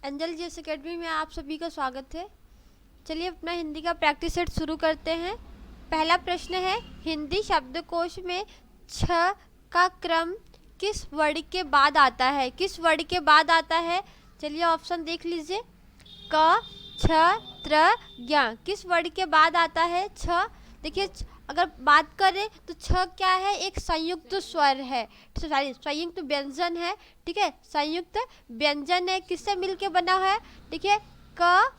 Angel GS academy में आप सभी का स्वागत है। चलिए अपना हिंदी का प्रैक्टिस सेट शुरू करते हैं। पहला प्रश्न है, हिंदी शब्दकोश में छ का क्रम किस वर्ड के बाद आता है? किस वर्ड के बाद आता है? चलिए ऑप्शन देख लीजिए। क, छ, त्र, ज्ञ। किस वर्ड के बाद आता है छ? देखिए अगर बात करें तो छ क्या है? एक संयुक्त स्वर है, सॉरी संयुक्त व्यंजन है। ठीक है, संयुक्त व्यंजन है। किससे मिलके बना है? देखिए क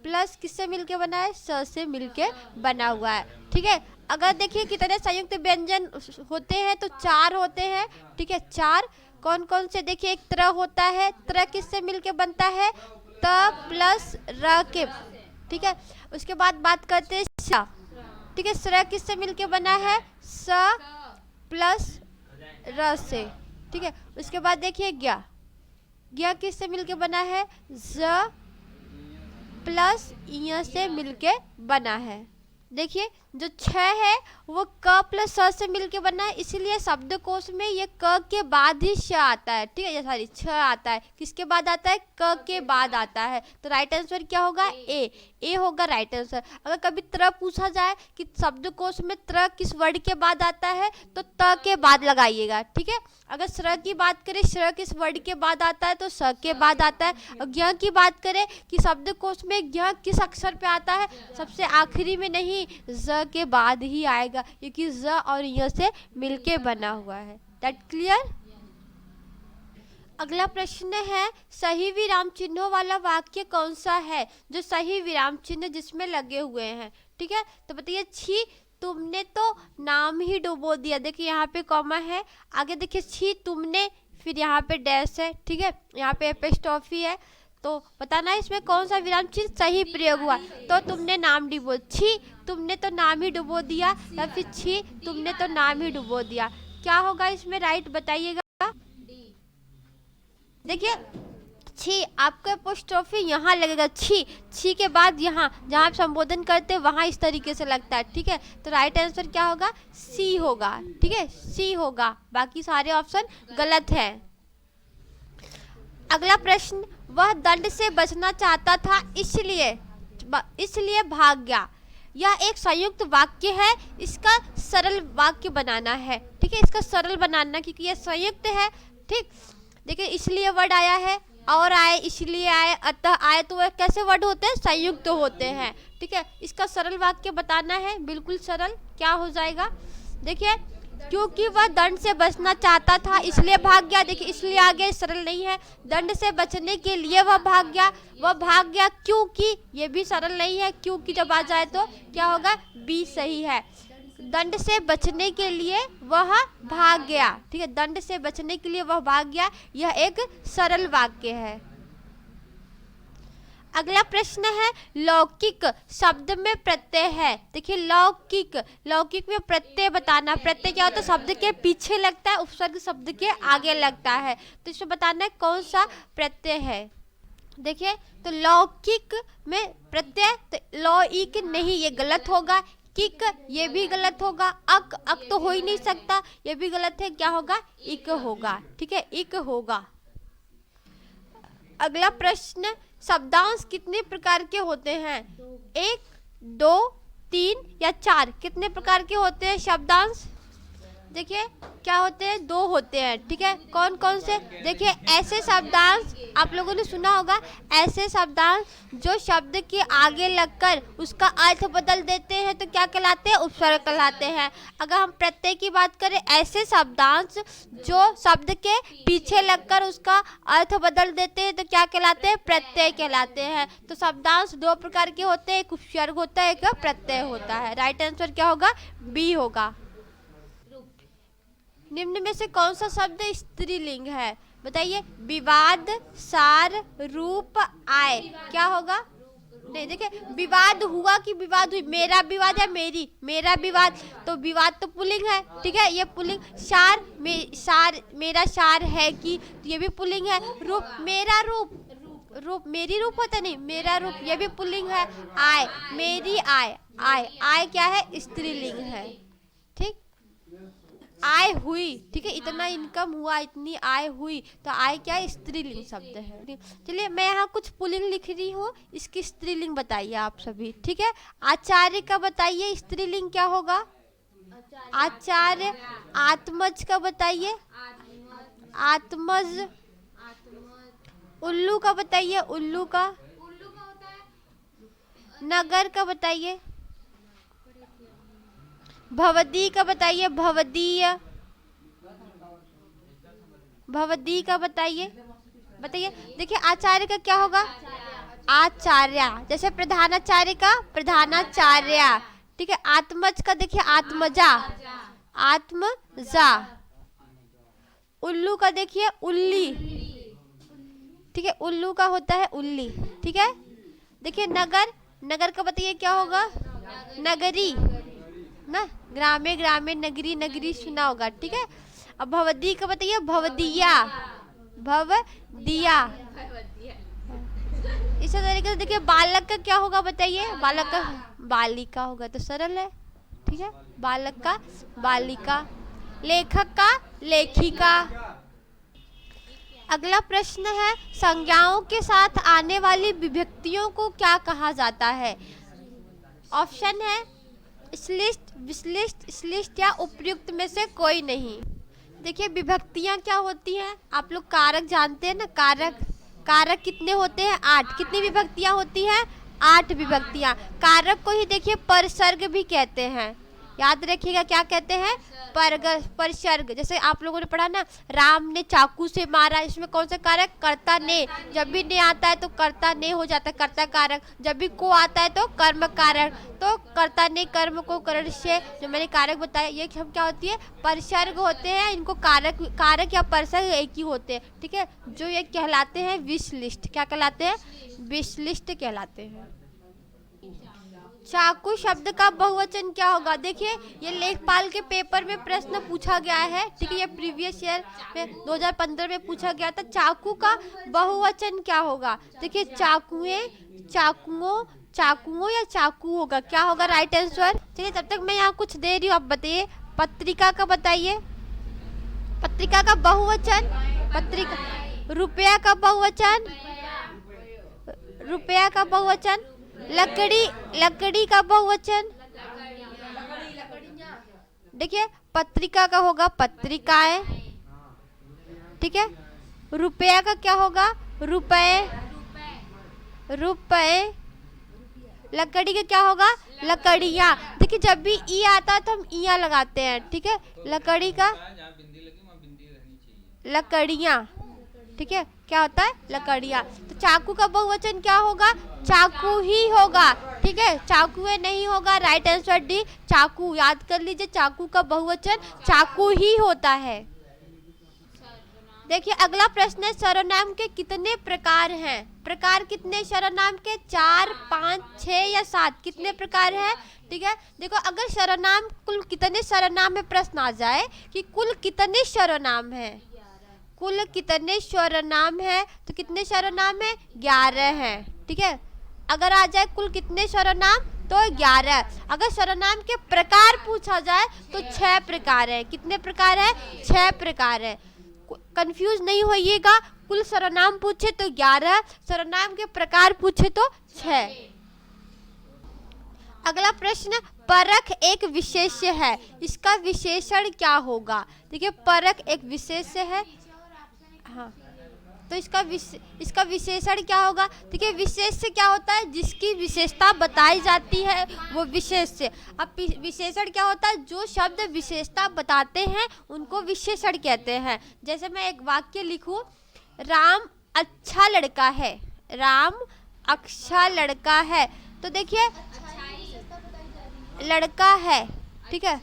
प्लस किससे मिलके बना है? स से मिलके बना हुआ है। ठीक है, अगर देखिए कितने संयुक्त व्यंजन होते हैं तो 4 होते हैं। ठीक है, 4 कौन कौन से? देखिए एक त्र होता है। त्र किससे मिलके बनता है? त प्लस र के। ठीक है, उसके बाद बात करते हैं श। ठीक है, स्र किससे मिलके बना है? स प्लस र से। ठीक है, उसके बाद देखिए ज्ञ। ज्ञ किससे मिलके बना है? ज प्लस य से मिलके बना है। देखिए जो छ है वो क प्लस स से मिलके बना है, इसलिए शब्दकोश में ये क के बाद ही श आता है। ठीक है, ये सॉरी छ आता है। किसके बाद आता है? क के बाद आता है। तो राइट आंसर क्या होगा? ए होगा राइट आंसर। अगर कभी त्र पूछा जाए कि शब्दकोश में त्र किस वर्ड के बाद आता है तो त के बाद लगाइएगा। ठीक है, अगर स्र की बात करें, स्र किस वर्ड के बाद आता है तो स के बाद आता है। और ज्ञ की बात करें कि शब्दकोश में ज्ञ किस अक्षर पे आता है? सबसे आखिरी में नहीं, ज के बाद ही आएगा, क्योंकि ज और य से मिलके बना हुआ है। That clear? अगला प्रश्न है, सही विराम चिन्हों वाला वाक्य कौन सा है? जो सही विराम चिन्ह जिसमें लगे हुए हैं। ठीक है, तो बताइए। छी तुमने तो नाम ही डुबो दिया। देखिए यहाँ पे कॉमा है, आगे देखिए छी तुमने, फिर यहाँ पे डैश है। ठीक है, यहाँ पे एपोस्ट्रोफी है। तो बताना है इसमें कौन सा विराम चिन्ह सही प्रयोग हुआ। तो तुमने नाम डुबो, छी तुमने तो नाम ही डुबो दिया, या फिर छी तुमने तो नाम ही डुबो दिया। क्या होगा इसमें राइट बताइएगा। देखिए छी आपका एपोस्ट्रोफी यहाँ लगेगा, छी के बाद यहाँ जहाँ आप संबोधन करते हैं वहाँ इस तरीके से लगता है। ठीक है, तो राइट आंसर क्या होगा? सी होगा। ठीक है, सी होगा, बाकी सारे ऑप्शन गलत हैं। अगला प्रश्न, वह दंड से बचना चाहता था इसलिए भाग गया। यह एक संयुक्त वाक्य है, इसका सरल वाक्य बनाना है। ठीक है, इसका सरल बनाना, क्योंकि यह संयुक्त है। ठीक, देखिए इसलिए वर्ड आया है, और आए, इसलिए आए, अतः आए, तो वह कैसे वर्ड होते हैं? संयुक्त होते हैं। ठीक है, इसका सरल वाक्य बताना है, बिल्कुल सरल। क्या हो जाएगा? देखिए क्योंकि वह दंड से बचना चाहता था इसलिए भाग गया। देखिए इसलिए आगे सरल नहीं है, दंड से बचने के लिए वह भाग गया। वह भाग गया क्योंकि, ये भी सरल नहीं है, क्योंकि जब आ जाए तो क्या होगा? बी सही है। दंड से बचने के लिए वह भाग गया। ठीक है, दंड से बचने के लिए वह भाग गया, यह एक सरल वाक्य है। अगला प्रश्न है, लौकिक शब्द में प्रत्यय है। देखिए लौकिक में प्रत्यय बताना। प्रत्यय क्या होता है? शब्द के पीछे लगता है, उपसर्ग शब्द के आगे लगता है। तो इसमें बताना है कौन सा प्रत्यय है। देखिए तो लौकिक में प्रत्यय, तो लौकिक नहीं, ये गलत होगा। किक, ये भी गलत होगा। अक तो हो ही नहीं सकता, ये भी गलत है। क्या होगा? इक होगा। ठीक है, इक होगा। अगला प्रश्न, शब्दांश कितने प्रकार के होते हैं? 1, 2, 3 या 4? कितने प्रकार के होते हैं शब्दांश? देखिए क्या होते हैं? 2 होते हैं। ठीक है, कौन कौन से? देखिए ऐसे शब्दांश, आप लोगों ने सुना होगा, ऐसे शब्दांश जो शब्द के आगे लगकर उसका अर्थ बदल देते हैं तो क्या कहलाते हैं? उपसर्ग कहलाते हैं। अगर हम प्रत्यय की बात करें, ऐसे शब्दांश जो शब्द के पीछे लगकर उसका अर्थ बदल देते हैं तो क्या कहलाते हैं? प्रत्यय कहलाते हैं। तो शब्दांश 2 प्रकार के होते हैं, एक उपसर्ग होता है, एक प्रत्यय होता है। राइट आंसर क्या होगा? बी होगा। निम्न में से कौन सा शब्द स्त्रीलिंग है? बताइए। विवाद, सार, रूप, आय। क्या होगा? नहीं, देखिए विवाद हुआ कि विवाद हुई? मेरा विवाद है, मेरा विवाद, तो विवाद तो पुल्लिंग है। ठीक है, ये पुल्लिंग। सार, मेरा सार है कि, तो ये भी पुल्लिंग है। रूप, मेरा रूप मेरी रूप होता नहीं, मेरा रूप, ये भी पुल्लिंग है। आय, मेरी आय, आय क्या है? स्त्रीलिंग है। ठीक, आय हुई, ठीक है, इतना इनकम हुआ, इतनी आय हुई, तो आय क्या है, स्त्रीलिंग शब्द है। चलिए मैं यहाँ कुछ पुल्लिंग लिख रही हूँ, इसकी स्त्रीलिंग बताइए आप सभी, ठीक है। आचार्य का बताइए स्त्रीलिंग क्या होगा, आचार्य। आत्मज का बताइए, आत्मज। उल्लू का बताइए, उल्लू का। नगर का बताइए, भवदी का बताइए, भवदीय। भवदी का बताइए, बताइए। देखिए आचार्य का क्या होगा, आचार्य, जैसे प्रधानाचार्य का प्रधानाचार्य, ठीक है। आत्मज का देखिए आत्मजा, आत्मजा। उल्लू का देखिए उल्ली, ठीक है, उल्लू का होता है उल्ली, ठीक है। देखिए नगर, नगर का बताइए क्या होगा, नगरी ना, ग्रामे ग्रामे नगरी नगरी सुना होगा, ठीक है। अब भवदी का बताइए, भवदिया, भवदिया। इसी तरीके से देखिए बालक का क्या होगा बताइए, बालक का बालिका होगा, तो सरल है, ठीक है, बालक का बालिका। लेखक का लेखिका। अगला प्रश्न है, संज्ञाओं के साथ आने वाली विभक्तियों को क्या कहा जाता है। ऑप्शन है श्लिष्ट, विश्लिष्ट, श्लिष्ट या उपयुक्त में से कोई नहीं। देखिए विभक्तियां क्या होती हैं, आप लोग कारक जानते हैं ना, कारक। कारक कितने होते हैं, 8। कितनी विभक्तियां होती हैं, 8 विभक्तियां। कारक को ही देखिए परसर्ग भी कहते हैं, याद रखिएगा क्या कहते हैं, परसर्ग। जैसे आप लोगों ने पढ़ा ना, राम ने चाकू से मारा, इसमें कौन सा कारक, कर्ता ने। जब भी ने आता है तो कर्ता ने हो जाता है, कर्ता कारक। जब भी को आता है तो कर्म कारक, तो कर्ता ने कर्म को करण से, जो मैंने कारक बताया, ये सब क्या होती है, परसर्ग होते हैं। इनको कारक, कारक या परसर्ग एक ही होते हैं, ठीक है। जो ये कहलाते हैं विश्लिष्ट, क्या कहलाते हैं, विश्लिष्ट कहलाते हैं। चाकू शब्द का बहुवचन क्या होगा, देखिए ये लेखपाल के पेपर में प्रश्न पूछा गया है, ठीक है, ये प्रीवियस ईयर में 2015 में पूछा गया था। चाकू का बहुवचन क्या होगा, देखिए चाकुएं, चाकुओं, चाकुओं या चाकू होगा, क्या होगा राइट आंसर। चलिए तब तक मैं यहाँ कुछ दे रही हूँ, आप बताइए। पत्रिका का बताइए, पत्रिका का बहुवचन, पत्रिका। रुपया का बहुवचन, रुपया का बहुवचन। लकड़ी, लकड़ी का बहुवचन, देखिए पत्रिका का होगा पत्रिकाएं, ठीक है। रुपया का क्या होगा, रुपए, रुपए। लकड़ी का क्या होगा, लकड़ियाँ। देखिए जब भी ई आता है तो हम इया लगाते हैं, ठीक है। लकड़ी का लकड़ियाँ, ठीक है, क्या होता है, लकड़ियाँ। तो चाकू का बहुवचन क्या होगा, चाकू ही होगा, ठीक है, चाकुए नहीं होगा, राइट आंसर डी, चाकू। याद कर लीजिए चाकू का बहुवचन चाकू ही होता है। देखिए अगला प्रश्न है, सर्वनाम के कितने प्रकार हैं। प्रकार कितने सर्वनाम के, 4, 5, 6 या 7, कितने प्रकार है, ठीक है। देखो अगर सर्वनाम कुल कितने सर्वनाम में प्रश्न आ जाए कि कुल कितने सर्वनाम है, कुल कितने सर्वनाम है, तो कितने सर्वनाम है, 11 है, ठीक है। अगर आ जाए कुल कितने सर्वनाम, तो 11। अगर सर्वनाम के प्रकार पूछा जाए तो 6 प्रकार है। कितने प्रकार है, 6 प्रकार है। कंफ्यूज नहीं होइएगा, कुल सर्वनाम पूछे तो 11, सर्वनाम के प्रकार पूछे तो 6। अगला प्रश्न, परख एक विशेष्य है, इसका विशेषण क्या होगा। देखिए परख एक विशेष्य है, हाँ, तो इसका विशेषण क्या होगा। देखिए विशेष्य क्या होता है, जिसकी विशेषता बताई जाती है वो विशेष्य। अब विशेषण क्या होता है, जो शब्द विशेषता बताते हैं उनको विशेषण कहते हैं। जैसे मैं एक वाक्य लिखूं, राम अच्छा लड़का है, राम अच्छा लड़का है, तो देखिए लड़का है, ठीक है,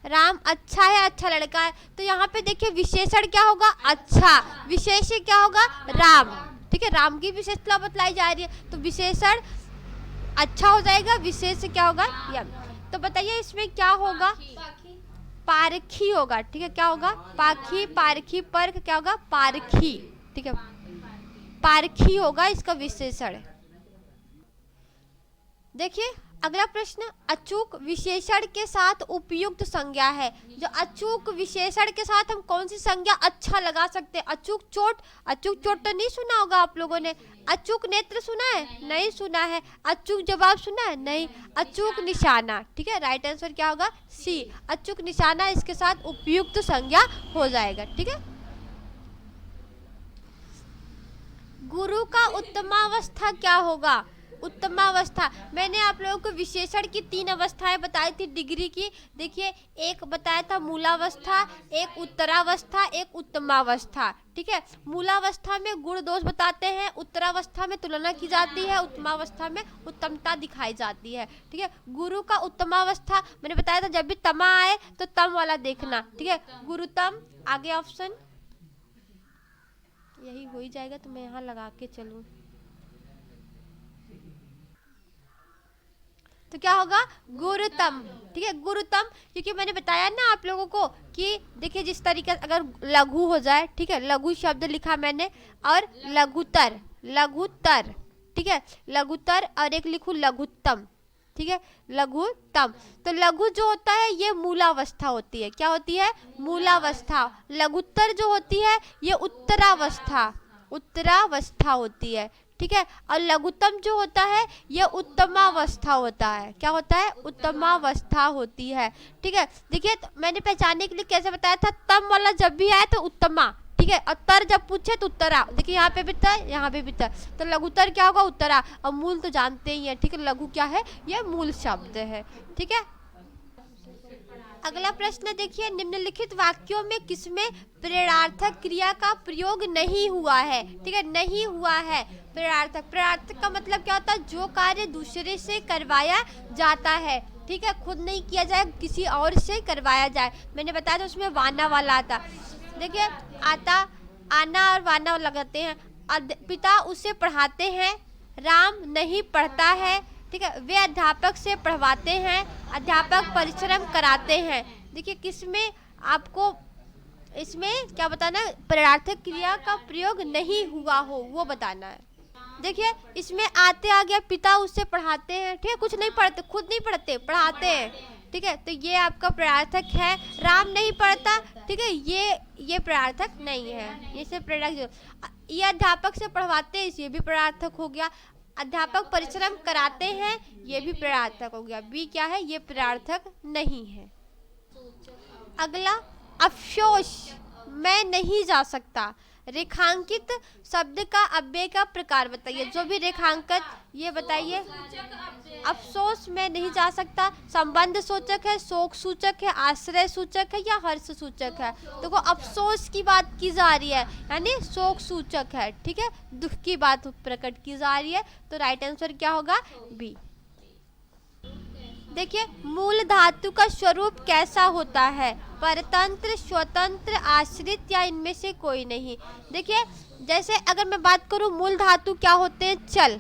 राम अच्छा है, अच्छा लड़का है, तो यहाँ पे देखिए विशेषण क्या होगा, अच्छा। विशेष्य क्या होगा, राम, ठीक है, राम की विशेषता बतलाई जा रही है, तो विशेषण अच्छा हो जाएगा, विशेष्य क्या होगा, यम। तो बताइए इसमें क्या होगा, पारखी होगा, ठीक है, क्या होगा, पाखी, पारखी, परख क्या होगा, पारखी, ठीक है, पारखी होगा इसका विशेषण। देखिए अगला प्रश्न, अचूक विशेषण के साथ उपयुक्त संज्ञा है। जो अचूक विशेषण के साथ हम कौन सी संज्ञा अच्छा लगा सकते हैं? अचूक चोट, अचूक चोट तो नहीं सुना होगा आप लोगों ने। अचूक नेत्र सुना है? नहीं सुना है। अचूक जवाब सुना है? नहीं। अचूक निशाना, ठीक है, राइट आंसर क्या होगा? सी, अचूक निशाना इसके साथ उपयुक्त संज्ञा हो जाएगा, ठीक है। गुरु का उत्तमावस्था क्या होगा? उत्तमावस्था, मैंने आप लोगों को विशेषण की 3 अवस्थाएं बताई थी डिग्री की। देखिए, एक बताया था मूलावस्था, एक उत्तरावस्था, एक उत्तमावस्था, ठीक है। मूलावस्था में गुण दोष बताते हैं, उत्तरावस्था में तुलना की जाती है, उत्तमावस्था में उत्तमता दिखाई जाती है, ठीक है। गुरु का उत्तमावस्था मैंने बताया था, जब भी तमा आए तो तम वाला देखना, ठीक है। गुरुतम, आगे ऑप्शन यही हो ही जाएगा, तो मैं यहाँ लगा के चलूँ तो क्या होगा? गुरुतम, ठीक है, गुरुतम। क्योंकि मैंने बताया ना आप लोगों को कि देखिए, जिस तरीके अगर लघु हो जाए, ठीक है, लघु शब्द लिखा मैंने, और लघुतर, लघुतर, ठीक है, लघुतर, और एक लिखूं लघुत्तम, ठीक है, लघुत्तम। तो लघु जो होता है ये मूलावस्था होती है। क्या होती है? मूलावस्था। लघुत्तर जो होती है ये उत्तरावस्था, उत्तरावस्था होती है, ठीक है। और लघुत्तम जो होता है ये उत्तमावस्था होता है। क्या होता है? उत्तमावस्था होती है, ठीक है। देखिए, तो मैंने पहचानने के लिए कैसे बताया था, तम वाला जब भी आए तो उत्तमा, ठीक है, और तर जब पूछे तो उत्तरा। देखिए, यहाँ पे भी तर, यहाँ पे भी तर, तो लघुतर क्या होगा? उत्तरा। और मूल तो जानते ही हैं, ठीक है, लघु क्या है? ये मूल शब्द है, ठीक है। अगला प्रश्न देखिए, निम्नलिखित वाक्यों में किसमें प्रेरणार्थक क्रिया का प्रयोग नहीं हुआ है? ठीक है, नहीं हुआ है प्रेरणार्थक। प्रेरणार्थक का मतलब क्या होता है? जो कार्य दूसरे से करवाया जाता है, ठीक है, खुद नहीं किया जाए, किसी और से करवाया जाए। मैंने बताया था उसमें वाना वाला आता। देखिए, आता, आना और वाना लगाते हैं। पिता उसे पढ़ाते हैं, राम नहीं पढ़ता है, ठीक है, वे अध्यापक से पढ़वाते हैं, अध्यापक परिश्रम कराते हैं। देखिए, किसमें आपको इसमें क्या बताना है? प्रेरणार्थक क्रिया का प्रयोग नहीं हुआ हो वो बताना है। देखिए, इसमें आते आ गया, पिता उससे पढ़ाते हैं, ठीक है, कुछ नहीं पढ़ते, खुद नहीं पढ़ते, पढ़ाते हैं, ठीक है, तो ये आपका प्रेरणार्थक है। राम नहीं पढ़ता, ठीक है, ये प्रेरणार्थक नहीं है, ये सिर्फ प्रेरणार्थक। ये अध्यापक से पढ़वाते हैं, ये भी प्रेरणार्थक हो गया। अध्यापक परिश्रम कराते हैं, ये भी प्रेरणार्थक हो गया। बी क्या है? ये प्रेरणार्थक नहीं है। अगला, अफसोस मैं नहीं जा सकता। रेखांकित शब्द का अव्यय का प्रकार बताइए। जो भी रेखांकित, ये बताइए। अफसोस मैं नहीं जा सकता संबंध सूचक है, शोक सूचक है, आश्रय सूचक है या हर्ष सूचक है? देखो, अफसोस की बात की जा रही है, यानी शोक सूचक है, ठीक है, दुख की बात प्रकट की जा रही है, तो राइट आंसर क्या होगा? बी। देखिए, मूल धातु का स्वरूप कैसा होता है? परतंत्र, स्वतंत्र, आश्रित या इनमें से कोई नहीं? देखिए, जैसे अगर मैं बात करूं, मूल धातु क्या होते हैं? चल,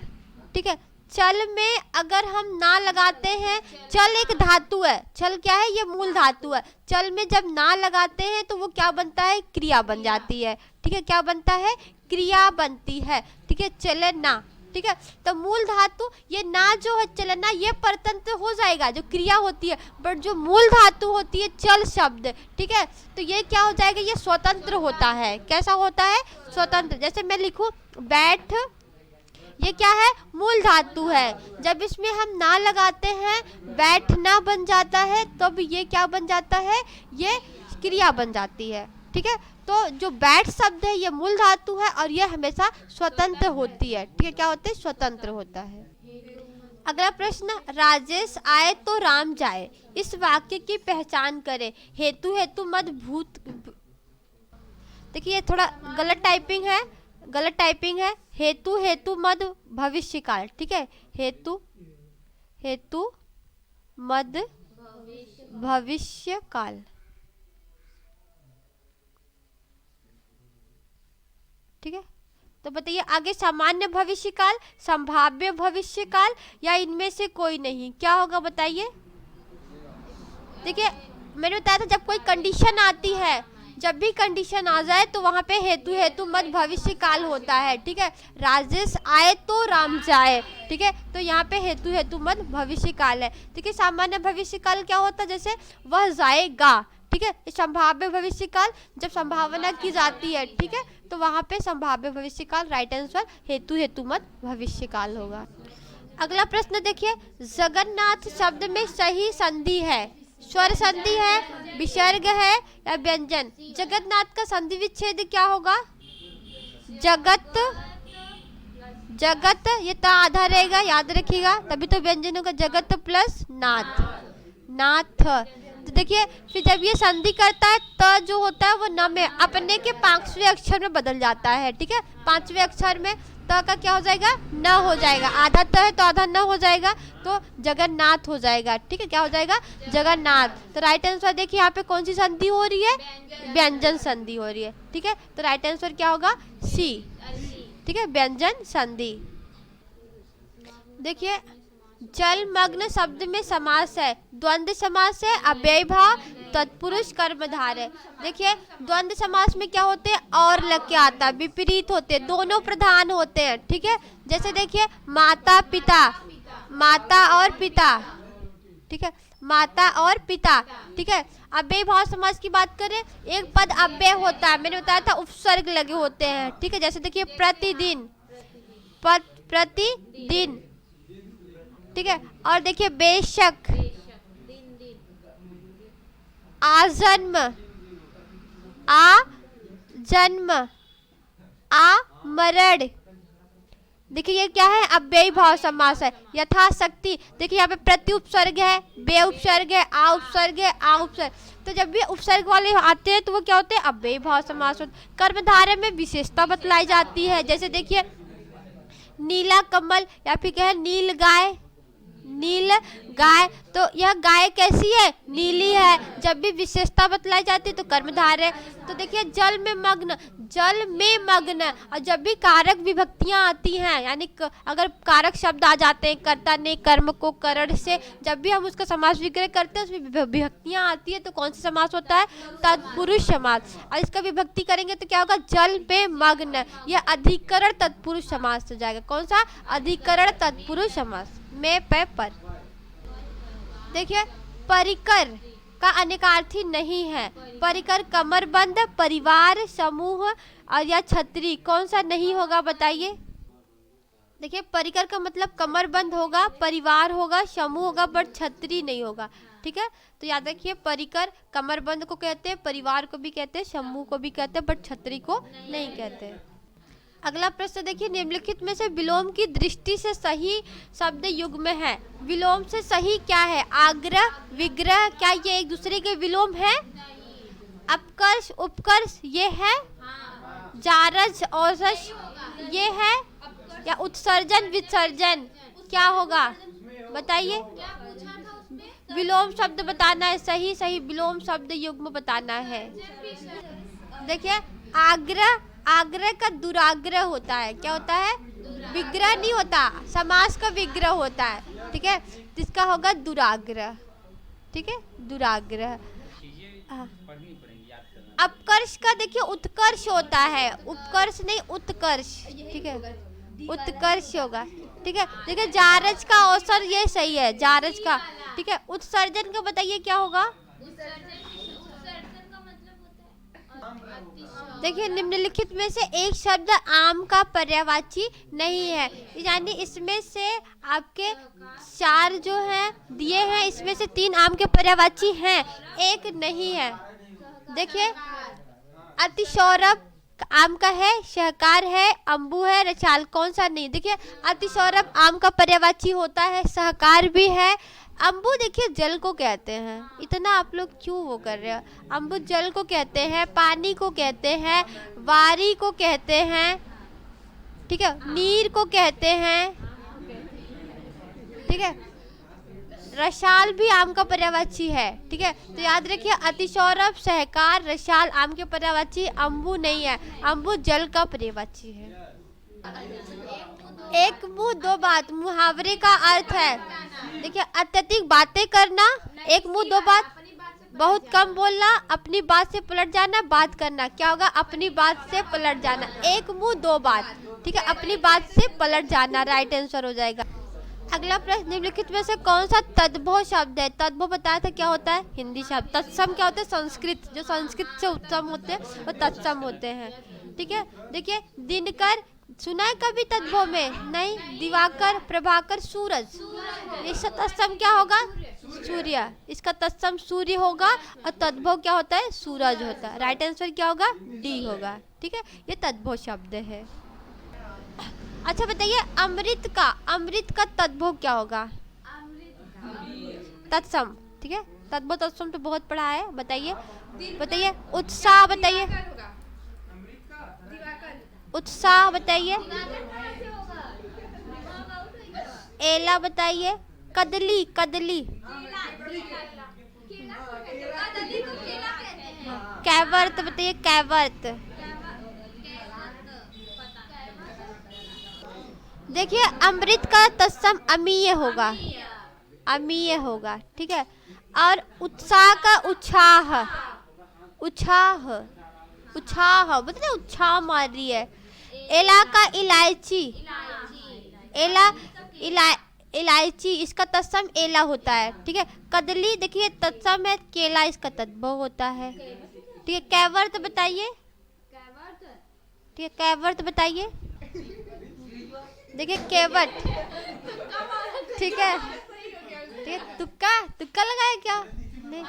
ठीक है, चल में अगर हम ना लगाते हैं, चल एक धातु है, चल क्या है? ये मूल धातु है। चल में जब ना लगाते हैं तो वो क्या बनता है? क्रिया बन जाती है, ठीक है, क्या बनता है? क्रिया बनती है, ठीक है, चलना, ठीक है। तो मूल धातु ये ना जो है चलना, ये परतंत्र हो जाएगा, जो क्रिया होती है, बट जो मूल धातु होती है चल शब्द, ठीक है, तो ये क्या हो जाएगा? ये स्वतंत्र होता है। कैसा होता है? स्वतंत्र। जैसे मैं लिखूं बैठ, ये क्या है? मूल धातु है। जब इसमें हम ना लगाते हैं, बैठना बन जाता है, तब ये क्या बन जाता है? ये क्रिया बन जाती है, ठीक है। तो जो बैठ शब्द है ये मूल धातु है और ये हमेशा स्वतंत्र होती है, ठीक है, क्या होते हैं? स्वतंत्र होता है। अगला प्रश्न, राजेश आए तो राम जाए, इस वाक्य की पहचान करें। हेतु हेतु मद भूत, देखिए ये थोड़ा गलत टाइपिंग है, गलत टाइपिंग है। हेतु हेतु मद भविष्य काल, ठीक है, हेतु हेतु मद भविष्य काल, ठीक है। तो बताइए आगे, सामान्य भविष्य काल, संभाव्य भविष्य काल या इनमें से कोई नहीं? क्या होगा बताइए? देखिए, मैंने बताया था जब कोई कंडीशन आती है जब भी कंडीशन आ जाए तो वहाँ पे हेतु हेतु मत भविष्य काल होता है, ठीक है। राजेश आए तो राम जाए, ठीक है, तो यहाँ पे हेतु हेतु मत भविष्य काल है, ठीक है। सामान्य भविष्य काल क्या होता है, जैसे वह जाएगा, ठीक है। संभाव्य भविष्य काल जब संभावना की जाती है, ठीक है, तो वहाँ पे संभाव्य भविष्य काल, राइट आंसर हेतु हेतु मत भविष्य काल होगा। अगला प्रश्न देखिए, जगन्नाथ शब्द में सही संधि है, स्वर संधि है, विसर्ग है या व्यंजन। जगन्नाथ का संधि विच्छेद क्या होगा, जगत, जगत ये ता आधा रहेगा, याद रखिएगा, तभी तो व्यंजन होगा, जगत प्लस नाथ, नाथ। तो देखिए फिर जब ये संधि करता है त जो होता है वो न में अपने के 5वें अक्षर में बदल जाता है, ठीक है। 5वें अक्षर में त का क्या हो जाएगा, न हो जाएगा, आधा त है तो आधा न हो जाएगा, तो जगन्नाथ हो जाएगा, ठीक है। क्या हो जाएगा, जगन्नाथ। तो राइट आंसर देखिए यहाँ पे कौन सी संधि हो रही है, व्यंजन संधि हो रही है, ठीक है। तो राइट आंसर क्या होगा, सी, ठीक है, व्यंजन संधि। देखिए जलमग्न शब्द में समास है, द्वंद्व समास है, अव्यय भाव, तत्पुरुष कर्मधारय है। देखिए द्वंद्व समास में क्या होते हैं, और लग के आता है, विपरीत होते हैं, दोनों प्रधान होते हैं, ठीक है। जैसे देखिए माता पिता, माता और पिता, ठीक है, माता और पिता, ठीक है। अव्यय भाव समास की बात करें, एक पद अव्यय होता है, मैंने बताया था उपसर्ग लगे होते हैं, ठीक है। जैसे देखिए प्रतिदिन, पद प्रतिदिन, ठीक है। और देखिए बेशक, आजन्म, आ जन्म, आ मरण, देखिए ये क्या है, अव्ययी भाव समास है। यथाशक्ति, देखिए यहाँ पे प्रति उपसर्ग है, बे उपसर्ग है, आ उपसर्ग है, आ उपसर्ग, तो जब भी उपसर्ग वाले आते हैं तो वो क्या होते हैं, अव्ययी भाव समास होते। कर्मधारय में विशेषता बतलाई जाती है, जैसे देखिए नीला कमल या फिर क्या है, नील गाय, नील गाय, तो यह गाय कैसी है, नीली है, जब भी विशेषता बतलाई जाती है तो कर्मधारय। तो देखिए जल में मग्न, जल में मग्न, और जब भी कारक विभक्तियां आती हैं, यानी अगर कारक शब्द आ जाते हैं, कर्ता ने कर्म को करण से, जब भी हम उसका समास विग्रह करते हैं उसमें विभक्तियां आती है, तो कौन सा समास होता है, तत्पुरुष समास। और इसका विभक्ति करेंगे तो क्या होगा, जल में मग्न, यह अधिकरण तत्पुरुष समास हो जाएगा। कौन सा, अधिकरण तत्पुरुष समास, में पे पर। देखिए परिकर का अनेकार्थी नहीं है, परिकर कमरबंद, परिवार, समूह और या छतरी, कौन सा नहीं होगा बताइए। देखिए परिकर का मतलब कमरबंद होगा, परिवार होगा, समूह होगा, बट छतरी नहीं होगा, ठीक है। तो याद रखिए परिकर कमरबंद को कहते हैं, परिवार को भी कहते हैं, समूह को भी कहते हैं, बट छतरी को नहीं कहते हैं। अगला प्रश्न देखिए, निम्नलिखित में से विलोम की दृष्टि से सही शब्द युग्म है। विलोम से सही क्या है, आग्रह, विग्रह, क्या ये एक दूसरे के विलोम है, अपकर्ष, उपकर्ष ये है, जारज, औसज ये है, या उत्सर्जन, विसर्जन क्या होगा बताइए। विलोम शब्द बताना है, सही सही विलोम शब्द युग्म बताना है। देखिए आग्रह, आग्रह का दुराग्रह होता है, क्या होता है, विग्रह नहीं होता, समास का विग्रह होता है, ठीक है, जिसका होगा दुराग्रह, ठीक है, दुराग्रह। अपकर्ष का देखिए उत्कर्ष होता है, उपकर्ष नहीं उत्कर्ष, ठीक है, उत्कर्ष होगा, ठीक है। देखिए जारज का अवसर ये सही है, जारज का, ठीक है। उत्सर्जन का बताइए क्या होगा। देखिए निम्नलिखित में से एक शब्द आम का पर्यायवाची नहीं है, यानी इसमें से आपके 4 जो हैं दिए हैं, इसमें से 3 आम के पर्यायवाची हैं, एक नहीं है। देखिए अतिसौरभ आम का है, सहकार है, अम्बू है, रचाल, कौन सा नहीं। देखिए अतिसौरभ आम का पर्यायवाची होता है, सहकार भी है, अम्बू देखिए जल को कहते हैं, इतना आप लोग क्यों वो कर रहे हो, अम्बू जल को कहते हैं, पानी को कहते हैं, वारी को कहते हैं, ठीक है, नीर को कहते हैं, ठीक है, रसाल भी आम का पर्यायवाची है, ठीक है। तो याद रखिए अतिसौरभ, सहकार, रसाल आम के पर्यायवाची, अम्बू नहीं है, अम्बू जल का पर्यायवाची है। एक मुंह दो बात मुहावरे का अर्थ है। देखिए अत्यधिक बातें करना, एक मुंह दो बात, बहुत कम बोलना, अपनी बात से पलट जाना, बात करना। क्या होगा? अपनी बात से पलट जाना। एक मुंह दो बात, ठीक है, अपनी बात से पलट जाना राइट आंसर हो जाएगा। अगला प्रश्न, निम्नलिखित में से कौन सा तद्भव शब्द है? तद्भव बताया था क्या होता है? हिंदी शब्द। तत्सम क्या होता है? संस्कृत। जो संस्कृत से उत्तम होते हैं वो तत्सम होते हैं, ठीक है। देखिए, दिनकर सुना है कभी तद्भव में? नहीं। दिवाकर, प्रभाकर, सूरज। इसका तत्सम क्या होगा? सूर्य। इसका तत्सम सूर्य होगा और तद्भव क्या होता है? सूरज होता है। राइट आंसर क्या होगा? डी होगा, ठीक है। ये तद्भव शब्द है। अच्छा बताइए, अमृत का तद्भव क्या होगा? तत्सम, ठीक है। तद्भव तत्सम तो बहुत पढ़ा है। बताइए उत्साह, बताइए उत्साह, बताइए एला, बताइए कदली, कैवर्त, बताइए कैवर्त। देखिए, अमृत का तत्सम अमीय होगा, ठीक है। और उत्साह का उत्साह बताइए, उत्साह मार रही है। एला का इलायची, इसका तत्सम एला होता है, ठीक है। कदली देखिए तत्सम है केला, इसका तद्भव होता है, ठीक है। कैवर्त बताइए, ठीक है, कैवर्त बताइए। देखिए केवट, ठीक है, तुक्का लगाया क्या? नहीं,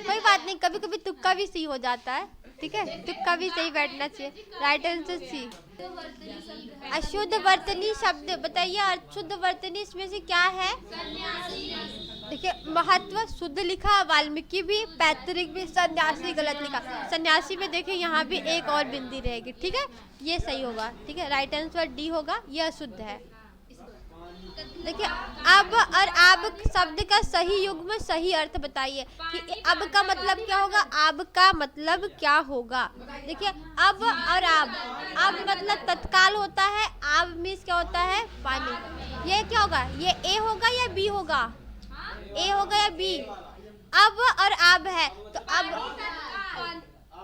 कोई बात नहीं, कभी कभी तुक्का भी सही हो जाता है, ठीक है। तुक्का भी सही बैठना चाहिए। Right answer C. अशुद्ध वर्तनी शब्द बताइए। अशुद्ध वर्तनी इसमें से क्या है? देखिए, महत्व शुद्ध लिखा, वाल्मीकि भी, पैतृक भी, सन्यासी गलत लिखा। सन्यासी में देखिए यहाँ भी एक और बिंदी रहेगी, ठीक है, ये सही होगा, ठीक है। राइट आंसर डी होगा, यह अशुद्ध है। देखिए, अब और आब शब्द का सही युग्म सही अर्थ बताइए कि अब का मतलब क्या होगा, आब का मतलब क्या होगा। देखिए, अब और अब मतलब तत्काल होता है, आब मीन्स क्या होता है? पानी। ये क्या होगा? ये ए होगा या बी होगा? ए होगा या बी? अब और आब है तो अब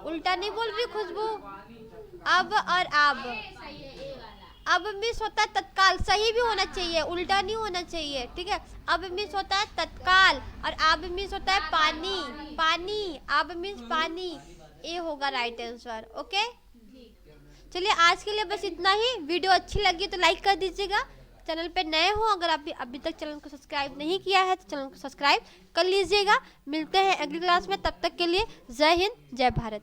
उल्टा नहीं बोल रही खुशबू। अब और अब मिस होता है तत्काल, सही भी होना चाहिए, उल्टा नहीं होना चाहिए, ठीक है। अब मिस होता है तत्काल और अब मिस होता है पानी, अब मिस पानी। ए होगा राइट आंसर, ओके। चलिए, आज के लिए बस इतना ही। वीडियो अच्छी लगी तो लाइक कर दीजिएगा। चैनल पे नए हो, अगर आप अभी तक चैनल को सब्सक्राइब नहीं किया है तो चैनल को सब्सक्राइब कर लीजिएगा। मिलते हैं अगली क्लास में, तब तक के लिए जय हिंद, जय भारत।